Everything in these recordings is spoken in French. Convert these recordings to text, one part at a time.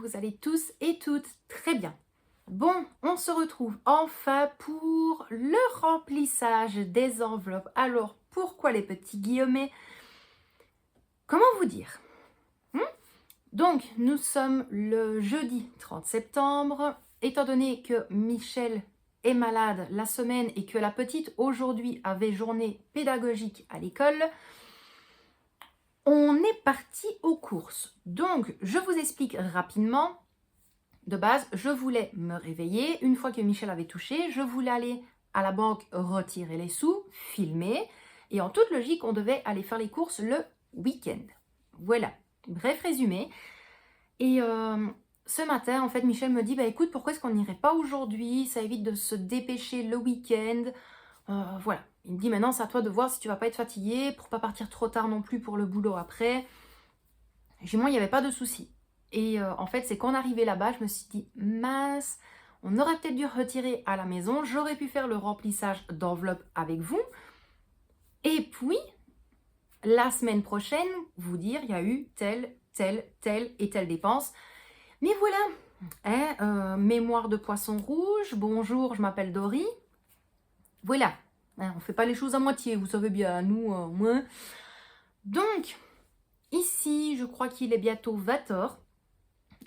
vous allez tous et toutes très bien. Bon, on se retrouve enfin pour le remplissage des enveloppes. Alors, pourquoi les petits guillemets? Comment vous dire? Donc, nous sommes le jeudi 30 septembre. Étant donné que Michel est malade la semaine et que la petite aujourd'hui avait journée pédagogique à l'école, on est parti aux courses. Donc, je vous explique rapidement. De base, je voulais me réveiller. Une fois que Michel avait touché, je voulais aller à la banque retirer les sous, filmer. Et en toute logique, on devait aller faire les courses le week-end. Voilà, bref résumé. Et ce matin, en fait, Michel me dit, bah écoute, pourquoi est-ce qu'on n'irait pas aujourd'hui? Ça évite de se dépêcher le week-end. Voilà, il me dit, maintenant, c'est à toi de voir si tu vas pas être fatigué, pour pas partir trop tard non plus pour le boulot après. J'ai moi, il n'y avait pas de souci. Et en fait, c'est qu'en arrivé là-bas, je me suis dit, mince, on aurait peut-être dû retirer à la maison. J'aurais pu faire le remplissage d'enveloppe avec vous. Et puis, la semaine prochaine, vous dire, il y a eu telle et telle dépense. Mais voilà, hein, mémoire de poisson rouge, bonjour, je m'appelle Dory. Voilà, hein, on ne fait pas les choses à moitié, vous savez bien, nous, moi. Donc, ici, je crois qu'il est bientôt 20h.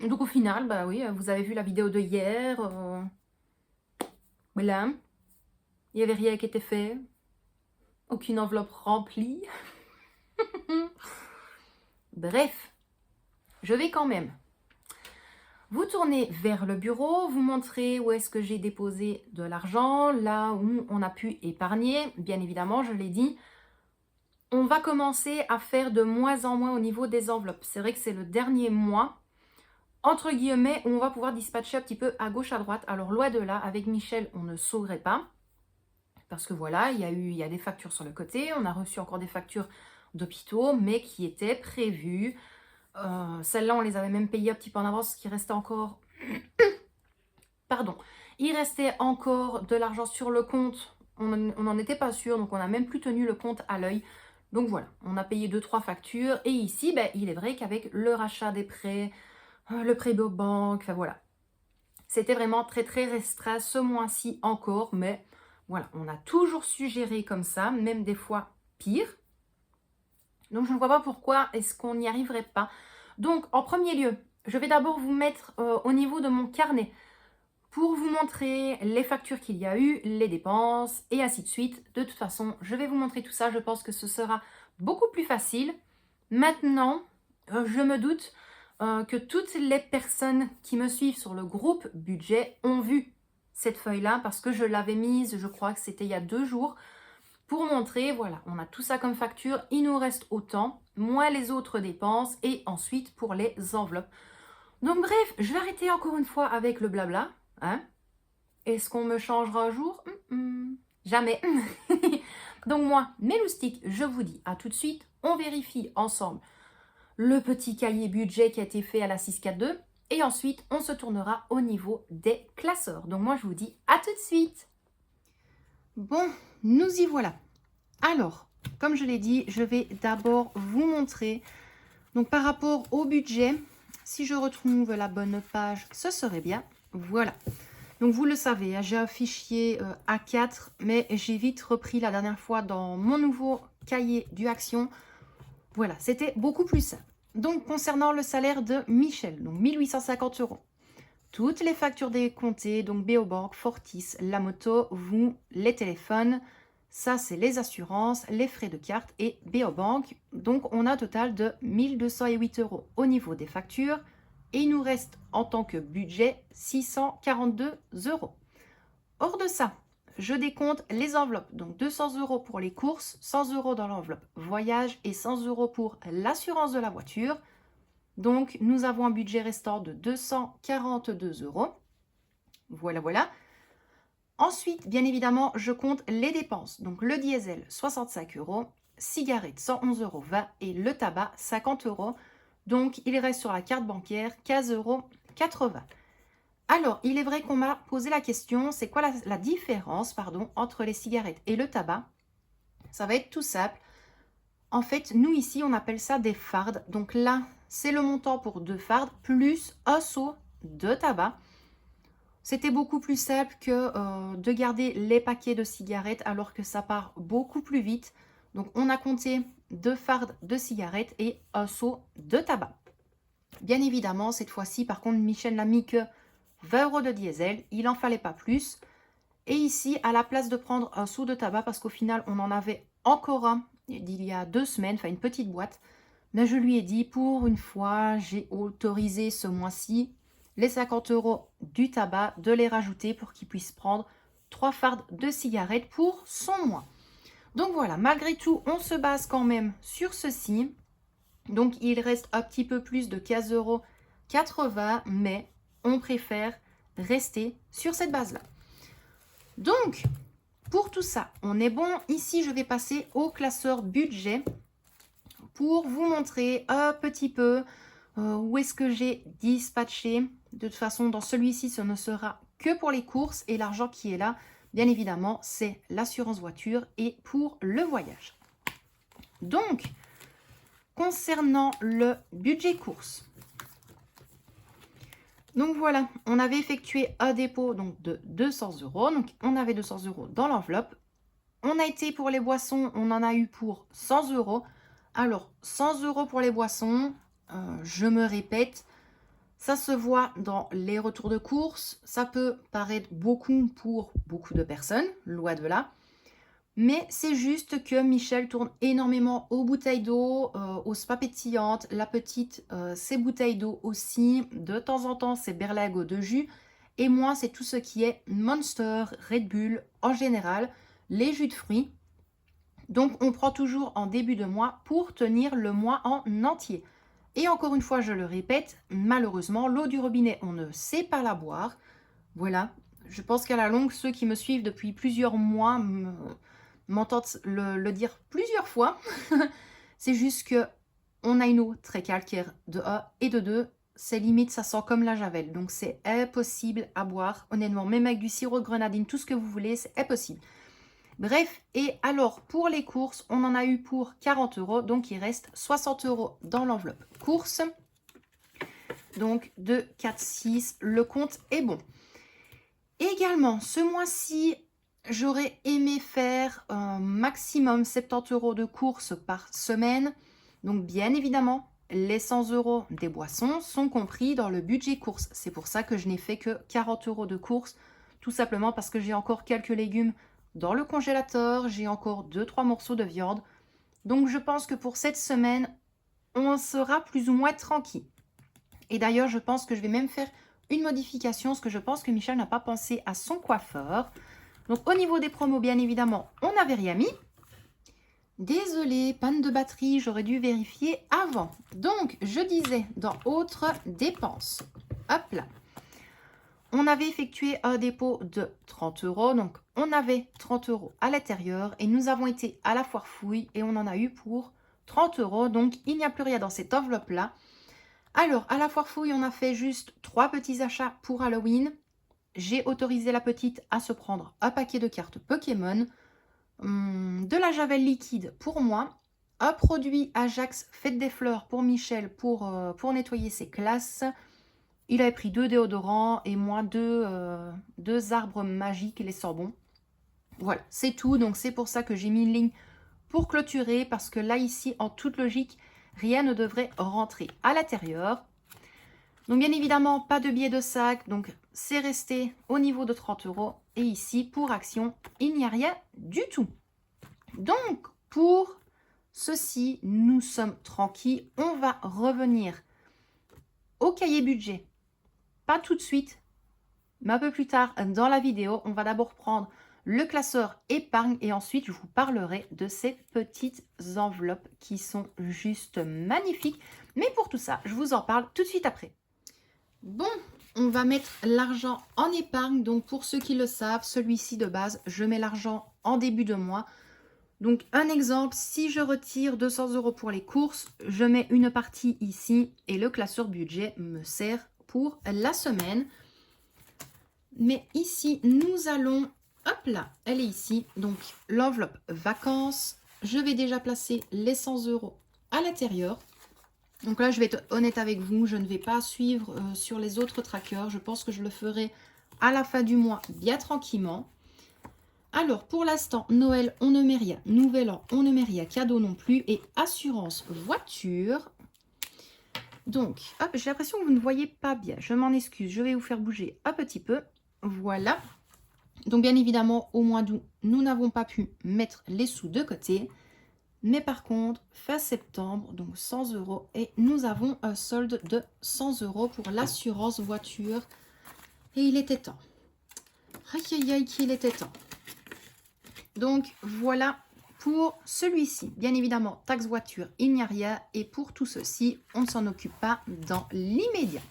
Donc au final, bah oui, vous avez vu la vidéo de hier. Voilà, il n'y avait rien qui était fait. Aucune enveloppe remplie. Bref, je vais quand même vous tourner vers le bureau, vous montrer où est-ce que j'ai déposé de l'argent, là où on a pu épargner. Bien évidemment, je l'ai dit, on va commencer à faire de moins en moins au niveau des enveloppes. C'est vrai que c'est le dernier mois, entre guillemets, où on va pouvoir dispatcher un petit peu à gauche, à droite. Alors, loin de là, avec Michel, on ne saurait pas. Parce que voilà, il y a des factures sur le côté. On a reçu encore des factures d'hôpitaux, mais qui étaient prévues. Celles-là, on les avait même payées un petit peu en avance, ce qui restait encore... Pardon. Il restait encore de l'argent sur le compte. On n'en était pas sûr, donc on n'a même plus tenu le compte à l'œil. Donc voilà, on a payé 2-3 factures. Et ici, ben, il est vrai qu'avec le rachat des prêts, le prêt de banque, enfin voilà. C'était vraiment très restreint ce mois-ci encore, mais voilà, on a toujours su gérer comme ça, même des fois pire. Donc je ne vois pas pourquoi est-ce qu'on n'y arriverait pas. Donc en premier lieu, je vais d'abord vous mettre au niveau de mon carnet pour vous montrer les factures qu'il y a eu, les dépenses et ainsi de suite. De toute façon, je vais vous montrer tout ça. Je pense que ce sera beaucoup plus facile. Maintenant, je me doute que toutes les personnes qui me suivent sur le groupe budget ont vu cette feuille-là parce que je l'avais mise, je crois que c'était il y a 2 jours, pour montrer, voilà, on a tout ça comme facture, il nous reste autant, moins les autres dépenses et ensuite pour les enveloppes. Donc bref, je vais arrêter encore une fois avec le blabla. Hein. Est-ce qu'on me changera un jour? Jamais. Donc moi, mes loustiques, je vous dis à tout de suite, on vérifie ensemble le petit cahier budget qui a été fait à la 642 et ensuite on se tournera au niveau des classeurs. Donc moi je vous dis à tout de suite. Bon, nous y voilà. Alors, comme je l'ai dit, je vais d'abord vous montrer. Donc par rapport au budget, si je retrouve la bonne page, ce serait bien. Voilà. Donc vous le savez, j'ai un fichier A4, mais j'ai vite repris la dernière fois dans mon nouveau cahier du Action. Voilà, c'était beaucoup plus simple. Donc, concernant le salaire de Michel, donc 1850 €. Toutes les factures décomptées, donc Beobank, Fortis, la moto, vous, les téléphones, ça c'est les assurances, les frais de carte et Beobank. Donc, on a un total de 1208 € au niveau des factures. Et il nous reste en tant que budget 642 €. Hors de ça, je décompte les enveloppes, donc 200 € pour les courses, 100 € dans l'enveloppe voyage et 100 € pour l'assurance de la voiture. Donc, nous avons un budget restant de 242 €. Voilà, voilà. Ensuite, bien évidemment, je compte les dépenses. Donc, le diesel, 65 €, cigarettes, 111,20 € et le tabac, 50 €. Donc, il reste sur la carte bancaire 15,80 €. Alors, il est vrai qu'on m'a posé la question, c'est quoi la différence entre les cigarettes et le tabac? Ça va être tout simple. En fait, nous ici, on appelle ça des fardes. Donc là, c'est le montant pour 2 fardes plus un seau de tabac. C'était beaucoup plus simple que de garder les paquets de cigarettes alors que ça part beaucoup plus vite. Donc on a compté 2 fardes de cigarettes et un seau de tabac. Bien évidemment, cette fois-ci, par contre, Michel n'a mis que 20 € de diesel. Il n'en fallait pas plus. Et ici, à la place de prendre un seau de tabac, parce qu'au final, on en avait encore un d'il y a 2 semaines, enfin une petite boîte, mais je lui ai dit, pour une fois, j'ai autorisé ce mois-ci les 50 € du tabac de les rajouter pour qu'il puisse prendre 3 fardes de cigarettes pour son mois. Donc voilà, malgré tout, on se base quand même sur ceci. Donc il reste un petit peu plus de 15,80 €, mais on préfère rester sur cette base-là. Donc, pour tout ça, on est bon. Ici, je vais passer au classeur budget pour vous montrer un petit peu où est-ce que j'ai dispatché. De toute façon, dans celui-ci, ce ne sera que pour les courses et l'argent qui est là, bien évidemment, c'est l'assurance voiture et pour le voyage. Donc, concernant le budget course, donc voilà, on avait effectué un dépôt donc, de 200 €. Donc on avait 200 € dans l'enveloppe. On a été pour les boissons, on en a eu pour 100 €. Alors 100 € pour les boissons, je me répète, ça se voit dans les retours de course. Ça peut paraître beaucoup pour beaucoup de personnes, loin de là. Mais c'est juste que Michel tourne énormément aux bouteilles d'eau, aux spas pétillantes. La petite, ses bouteilles d'eau aussi. De temps en temps, c'est Berlingot de jus. Et moi, c'est tout ce qui est Monster, Red Bull, en général, les jus de fruits. Donc, on prend toujours en début de mois pour tenir le mois en entier. Et encore une fois, je le répète, malheureusement, l'eau du robinet, on ne sait pas la boire. Voilà, je pense qu'à la longue, ceux qui me suivent depuis plusieurs mois m'entendent le dire plusieurs fois. C'est juste que on a une eau très calcaire de 1 et de 2. C'est limite, ça sent comme la javel. Donc c'est impossible à boire. Honnêtement, même avec du sirop de grenadine, tout ce que vous voulez, c'est impossible. Bref, et alors pour les courses, on en a eu pour 40 €. Donc il reste 60 € dans l'enveloppe courses. Donc 2, 4, 6, le compte est bon. Également, ce mois-ci, j'aurais aimé faire un maximum 70 € de courses par semaine. Donc, bien évidemment, les 100 € des boissons sont compris dans le budget course. C'est pour ça que je n'ai fait que 40 € de courses, tout simplement parce que j'ai encore quelques légumes dans le congélateur, j'ai encore 2-3 morceaux de viande. Donc, je pense que pour cette semaine, on sera plus ou moins tranquille. Et d'ailleurs, je pense que je vais même faire une modification, parce que je pense que Michel n'a pas pensé à son coiffeur. Donc, au niveau des promos, bien évidemment, on n'avait rien mis. Désolée, panne de batterie, j'aurais dû vérifier avant. Donc, je disais, dans autres dépenses, hop là, on avait effectué un dépôt de 30 €. Donc, on avait 30 € à l'intérieur et nous avons été à la foire fouille et on en a eu pour 30 €. Donc, il n'y a plus rien dans cette enveloppe-là. Alors, à la foire fouille, on a fait juste 3 petits achats pour Halloween. J'ai autorisé la petite à se prendre un paquet de cartes Pokémon, de la javel liquide pour moi, un produit Ajax Fête des Fleurs pour Michel pour nettoyer ses classes. Il avait pris 2 déodorants et moi 2 arbres magiques, les sent-bons. Voilà, c'est tout. Donc, c'est pour ça que j'ai mis une ligne pour clôturer parce que là, ici, en toute logique, rien ne devrait rentrer à l'intérieur. Donc, bien évidemment, pas de billets de sac. Donc, c'est resté au niveau de 30 €. Et ici, pour Action, il n'y a rien du tout. Donc, pour ceci, nous sommes tranquilles. On va revenir au cahier budget. Pas tout de suite, mais un peu plus tard dans la vidéo. On va d'abord prendre le classeur épargne et ensuite je vous parlerai de ces petites enveloppes qui sont juste magnifiques. Mais pour tout ça, je vous en parle tout de suite après. Bon, on va mettre l'argent en épargne. Donc pour ceux qui le savent, celui-ci de base, je mets l'argent en début de mois. Donc un exemple, si je retire 200 € pour les courses, je mets une partie ici et le classeur budget me sert pour la semaine. Mais ici, nous allons, hop là, elle est ici, donc l'enveloppe vacances. Je vais déjà placer les 100 € à l'intérieur. Donc là, je vais être honnête avec vous, je ne vais pas suivre sur les autres trackers. Je pense que je le ferai à la fin du mois, bien tranquillement. Alors, pour l'instant, Noël, on ne met rien. Nouvel An, on ne met rien. Cadeau non plus. Et assurance voiture. Donc, hop, j'ai l'impression que vous ne voyez pas bien. Je m'en excuse, je vais vous faire bouger un petit peu. Voilà. Donc, bien évidemment, au mois d'août, nous n'avons pas pu mettre les sous de côté. Mais par contre, fin septembre, donc 100 €. Et nous avons un solde de 100 € pour l'assurance voiture. Et il était temps. Aïe, aïe, aïe, qu'il était temps. Donc, voilà pour celui-ci. Bien évidemment, taxe voiture, il n'y a rien. Et pour tout ceci, on ne s'en occupe pas dans l'immédiat.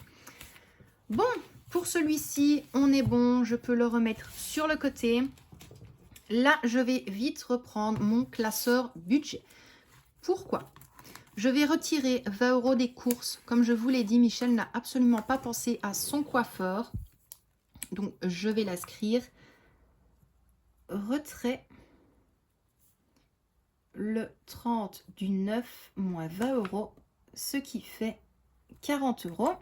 Bon, pour celui-ci, on est bon. Je peux le remettre sur le côté. Là, je vais vite reprendre mon classeur budget. Pourquoi? Je vais retirer 20 € des courses. Comme je vous l'ai dit, Michel n'a absolument pas pensé à son coiffeur. Donc, je vais l'inscrire. Retrait le 30 du 9 moins 20 €, ce qui fait 40 €.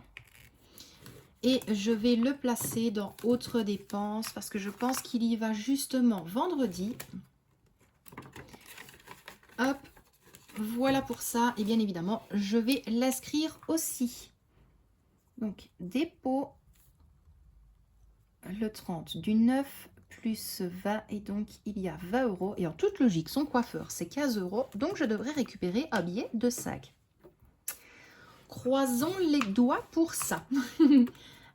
Et je vais le placer dans autres dépenses parce que je pense qu'il y va justement vendredi. Hop, voilà pour ça. Et bien évidemment, je vais l'inscrire aussi. Donc, dépôt le 30 du 9 plus 20. Et donc, il y a 20 €. Et en toute logique, son coiffeur, c'est 15 €. Donc, je devrais récupérer un billet de 5. Croisons les doigts pour ça.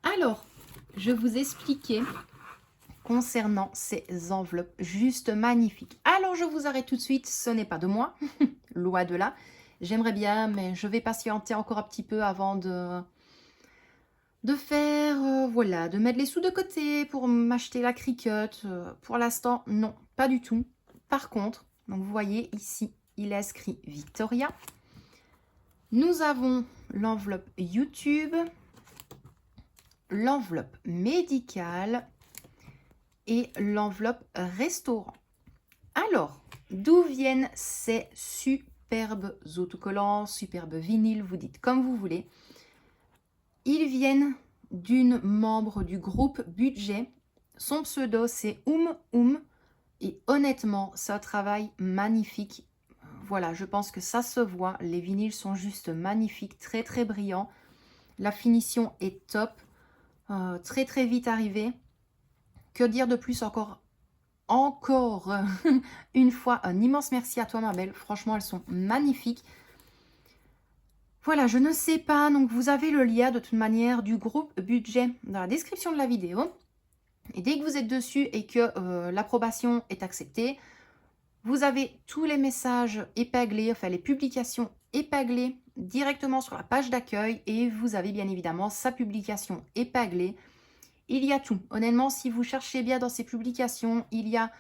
Alors, je vous expliquais concernant ces enveloppes juste magnifiques. Alors, je vous arrête tout de suite. Ce n'est pas de moi. Loin de là. J'aimerais bien, mais je vais patienter encore un petit peu avant de faire, voilà, de mettre les sous de côté pour m'acheter la Cricut. Pour l'instant, non, pas du tout. Par contre, donc vous voyez ici, il est inscrit Victoria. Nous avons l'enveloppe YouTube, l'enveloppe médicale et l'enveloppe restaurant. Alors, d'où viennent ces superbes autocollants, superbes vinyles, vous dites comme vous voulez. Ils viennent d'une membre du groupe Budget. Son pseudo, c'est Et honnêtement, c'est un travail magnifique. Voilà, je pense que ça se voit. Les vinyles sont juste magnifiques, très très brillants. La finition est top. Très très vite arrivé. Que dire de plus encore une fois, un immense merci à toi ma belle. Franchement, elles sont magnifiques. Voilà, je ne sais pas, donc vous avez le lien de toute manière du groupe Budget dans la description de la vidéo. Et dès que vous êtes dessus et que l'approbation est acceptée, vous avez tous les messages épinglés, enfin les publications épinglées directement sur la page d'accueil et vous avez bien évidemment sa publication épinglée. Il y a tout. Honnêtement, si vous cherchez bien dans ces publications, il y a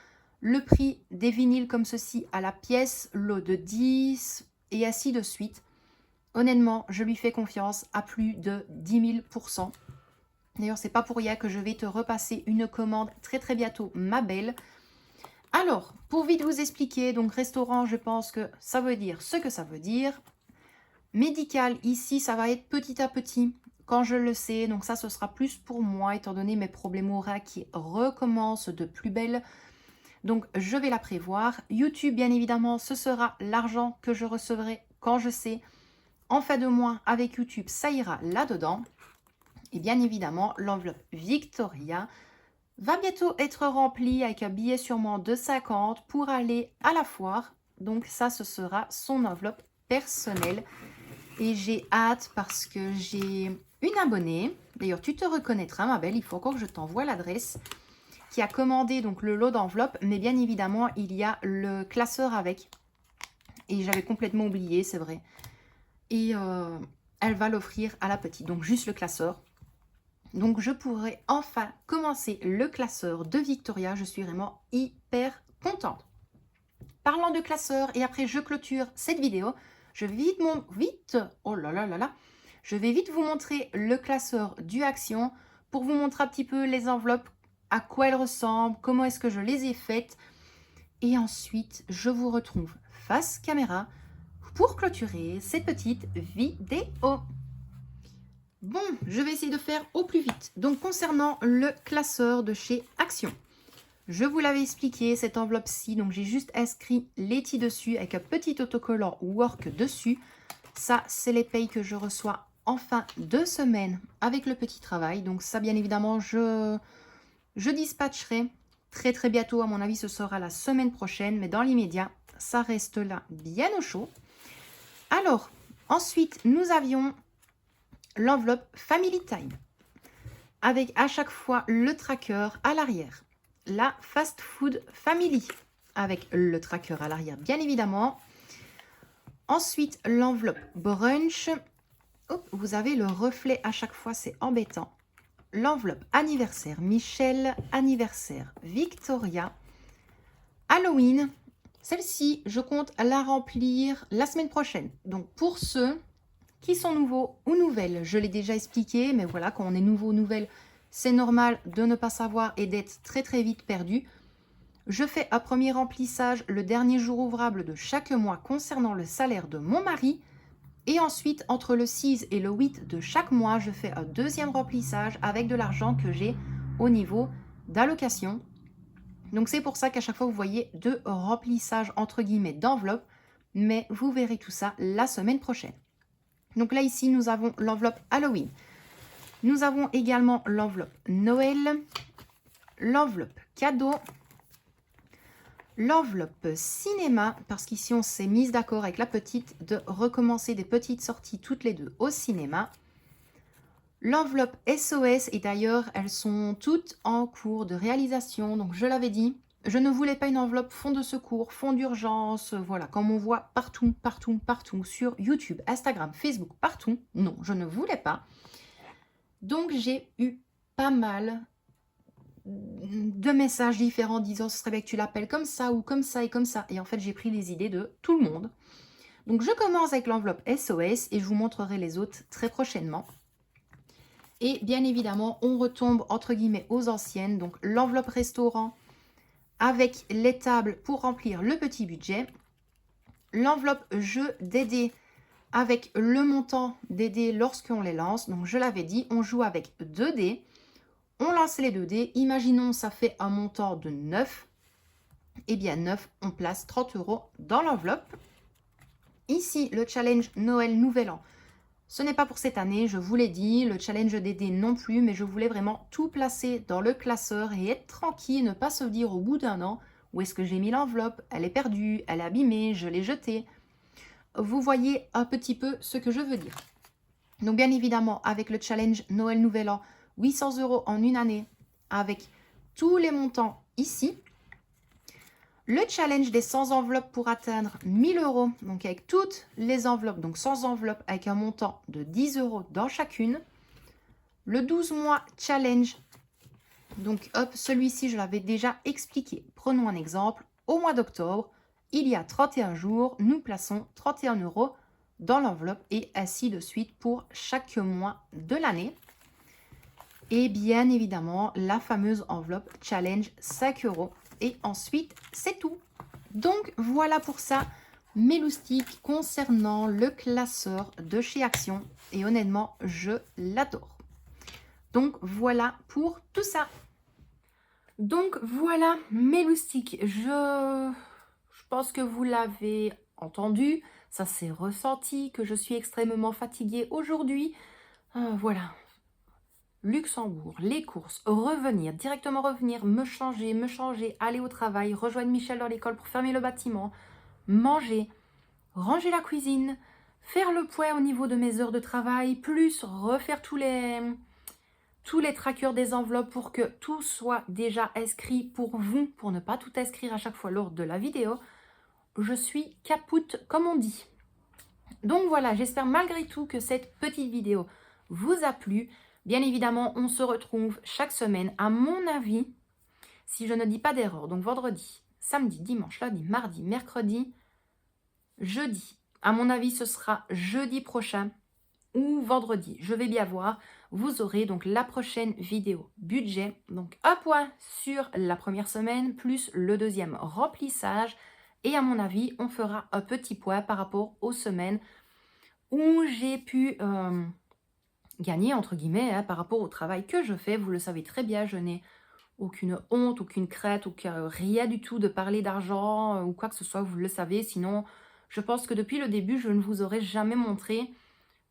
le prix des vinyles comme ceci à la pièce, lot de 10 et ainsi de suite. Honnêtement, je lui fais confiance à plus de 10 000%. D'ailleurs, c'est pas pour rien que je vais te repasser une commande très très bientôt, ma belle. Alors, pour vite vous expliquer, donc restaurant, je pense que ça veut dire ce que ça veut dire. Médical, ici, ça va être petit à petit, quand je le sais. Donc ça, ce sera plus pour moi, étant donné mes problèmes oraux qui recommencent de plus belle. Donc, je vais la prévoir. YouTube, bien évidemment, ce sera l'argent que je recevrai quand je sais. En fin de mois, avec YouTube, ça ira là-dedans. Et bien évidemment, l'enveloppe Victoria va bientôt être remplie avec un billet sûrement de 50 pour aller à la foire. Donc ça, ce sera son enveloppe personnelle. Et j'ai hâte parce que j'ai une abonnée. D'ailleurs, tu te reconnaîtras, ma belle. Il faut encore que je t'envoie l'adresse. Qui a commandé donc le lot d'enveloppes. Mais bien évidemment, il y a le classeur avec. Et j'avais complètement oublié, c'est vrai. Et elle va l'offrir à la petite. Donc juste le classeur. Donc je pourrai enfin commencer le classeur de Victoria. Je suis vraiment hyper contente. Parlant de classeur, et après je clôture cette vidéo, je vais je vais vite vous montrer le classeur du Action pour vous montrer un petit peu les enveloppes, à quoi elles ressemblent, comment est-ce que je les ai faites. Et ensuite, je vous retrouve face caméra pour clôturer cette petite vidéo. Bon, je vais essayer de faire au plus vite. Donc, concernant le classeur de chez Action, je vous l'avais expliqué, cette enveloppe-ci, donc j'ai juste inscrit Letty dessus avec un petit autocollant Work dessus. Ça, c'est les payes que je reçois en fin de semaine avec le petit travail. Donc ça, bien évidemment, je dispatcherai très bientôt. À mon avis, ce sera la semaine prochaine. Mais dans l'immédiat, ça reste là bien au chaud. Alors, ensuite, nous avions l'enveloppe Family Time avec à chaque fois le tracker à l'arrière. La Fast Food Family avec le tracker à l'arrière, bien évidemment. Ensuite, l'enveloppe Brunch. Oh, vous avez le reflet à chaque fois, c'est embêtant. L'enveloppe Anniversaire Michel, Anniversaire Victoria, Halloween. Celle-ci, je compte la remplir la semaine prochaine. Donc, pour ceux qui sont nouveaux ou nouvelles, je l'ai déjà expliqué, mais voilà, quand on est nouveau ou nouvelle, c'est normal de ne pas savoir et d'être très vite perdu. Je fais un premier remplissage le dernier jour ouvrable de chaque mois concernant le salaire de mon mari. Et ensuite, entre le 6 et le 8 de chaque mois, je fais un deuxième remplissage avec de l'argent que j'ai au niveau d'allocation. Donc c'est pour ça qu'à chaque fois, vous voyez deux remplissages entre guillemets d'enveloppe. Mais vous verrez tout ça la semaine prochaine. Donc là, ici, nous avons l'enveloppe Halloween. Nous avons également l'enveloppe Noël, l'enveloppe cadeau, l'enveloppe cinéma, parce qu'ici on s'est mise d'accord avec la petite de recommencer des petites sorties toutes les deux au cinéma. L'enveloppe SOS, et d'ailleurs elles sont toutes en cours de réalisation, donc je l'avais dit, je ne voulais pas une enveloppe fonds de secours, fonds d'urgence, voilà, comme on voit partout sur YouTube, Instagram, Facebook, partout. Non, je ne voulais pas. Donc j'ai eu pas mal de messages différents disant ce serait bien que tu l'appelles comme ça ou comme ça et comme ça. Et en fait, j'ai pris les idées de tout le monde. Donc je commence avec l'enveloppe SOS et je vous montrerai les autres très prochainement. Et bien évidemment, on retombe entre guillemets aux anciennes. Donc l'enveloppe restaurant avec les tables pour remplir le petit budget. L'enveloppe jeu d'aider avec le montant des dés lorsqu'on les lance. Donc je l'avais dit, on joue avec 2 dés. On lance les 2 dés. Imaginons ça fait un montant de 9. Et bien 9, on place 30 € dans l'enveloppe. Ici, le challenge Noël Nouvel An. Ce n'est pas pour cette année, je vous l'ai dit. Le challenge des dés non plus. Mais je voulais vraiment tout placer dans le classeur et être tranquille. Ne pas se dire au bout d'un an, où est-ce que j'ai mis l'enveloppe? Elle est perdue, elle est abîmée, je l'ai jetée. Vous voyez un petit peu ce que je veux dire. Donc bien évidemment, avec le challenge Noël Nouvel An, 800 € en une année, avec tous les montants ici. Le challenge des 100 enveloppes pour atteindre 1000 €, donc avec toutes les enveloppes, donc 100 enveloppes avec un montant de 10 € dans chacune. Le 12 mois challenge, donc hop, celui-ci je l'avais déjà expliqué. Prenons un exemple, au mois d'octobre, il y a 31 jours, nous plaçons 31 € dans l'enveloppe et ainsi de suite pour chaque mois de l'année. Et bien évidemment, la fameuse enveloppe challenge 5 € et ensuite c'est tout. Donc voilà pour ça mes loustiques concernant le classeur de chez Action et honnêtement, je l'adore. Donc voilà pour tout ça. Donc voilà mes loustiques, je pense que vous l'avez entendu, ça s'est ressenti que je suis extrêmement fatiguée aujourd'hui. Voilà, Luxembourg, les courses, directement revenir, me changer, aller au travail, rejoindre Michel dans l'école pour fermer le bâtiment, manger, ranger la cuisine, faire le point au niveau de mes heures de travail, plus refaire tous les trackers des enveloppes pour que tout soit déjà inscrit pour vous, pour ne pas tout inscrire à chaque fois lors de la vidéo. Je suis capoute comme on dit. Donc voilà, j'espère malgré tout que cette petite vidéo vous a plu. Bien évidemment, on se retrouve chaque semaine, à mon avis, si je ne dis pas d'erreur. Donc vendredi, samedi, dimanche, lundi, mardi, mercredi, jeudi. À mon avis, ce sera jeudi prochain ou vendredi. Je vais bien voir. Vous aurez donc la prochaine vidéo budget. Donc un point sur la première semaine, plus le deuxième remplissage. Et à mon avis, on fera un petit point par rapport aux semaines où j'ai pu gagner, entre guillemets, hein, par rapport au travail que je fais. Vous le savez très bien, je n'ai aucune honte, aucune crête, rien du tout de parler d'argent ou quoi que ce soit, vous le savez. Sinon, je pense que depuis le début, je ne vous aurais jamais montré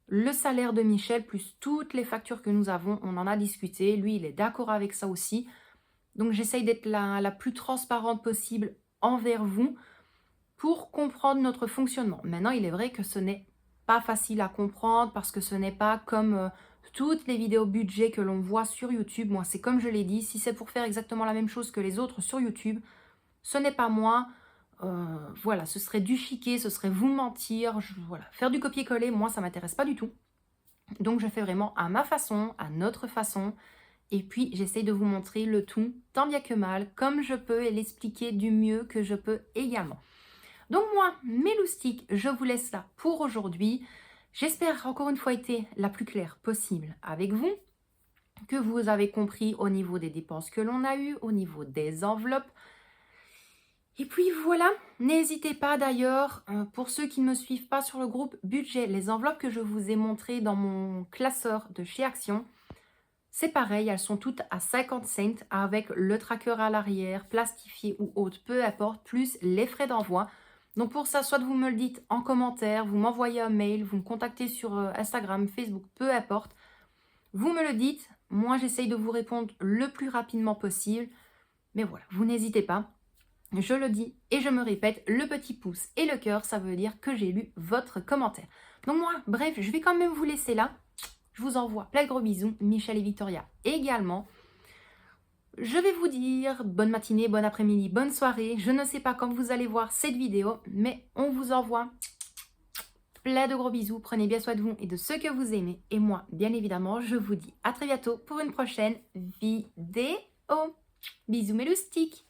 le salaire de Michel, plus toutes les factures que nous avons. On en a discuté, lui, il est d'accord avec ça aussi. Donc, j'essaye d'être la plus transparente possible envers vous pour comprendre notre fonctionnement. Maintenant, il est vrai que ce n'est pas facile à comprendre parce que ce n'est pas comme toutes les vidéos budget que l'on voit sur YouTube. Moi, c'est comme je l'ai dit, si c'est pour faire exactement la même chose que les autres sur YouTube, ce n'est pas moi. Voilà, ce serait du chiquer, ce serait vous mentir. Voilà, faire du copier-coller, moi, ça ne m'intéresse pas du tout. Donc, je fais vraiment à ma façon, à notre façon. Et puis, j'essaye de vous montrer le tout, tant bien que mal, comme je peux et l'expliquer du mieux que je peux également. Donc moi, mes loustiques, je vous laisse là pour aujourd'hui. J'espère encore une fois été la plus claire possible avec vous, que vous avez compris au niveau des dépenses que l'on a eues, au niveau des enveloppes. Et puis voilà, n'hésitez pas d'ailleurs, pour ceux qui ne me suivent pas sur le groupe budget, les enveloppes que je vous ai montrées dans mon classeur de chez Action, c'est pareil, elles sont toutes à 50 cents avec le tracker à l'arrière, plastifié ou autre, peu importe, plus les frais d'envoi. Donc pour ça, soit vous me le dites en commentaire, vous m'envoyez un mail, vous me contactez sur Instagram, Facebook, peu importe. Vous me le dites, moi j'essaye de vous répondre le plus rapidement possible. Mais voilà, vous n'hésitez pas. Je le dis et je me répète, le petit pouce et le cœur, ça veut dire que j'ai lu votre commentaire. Donc moi, bref, je vais quand même vous laisser là. Je vous envoie plein de gros bisous, Michel et Victoria également. Je vais vous dire bonne matinée, bon après-midi, bonne soirée. Je ne sais pas quand vous allez voir cette vidéo, mais on vous envoie plein de gros bisous. Prenez bien soin de vous et de ceux que vous aimez. Et moi, bien évidemment, je vous dis à très bientôt pour une prochaine vidéo. Bisous mes loustiques.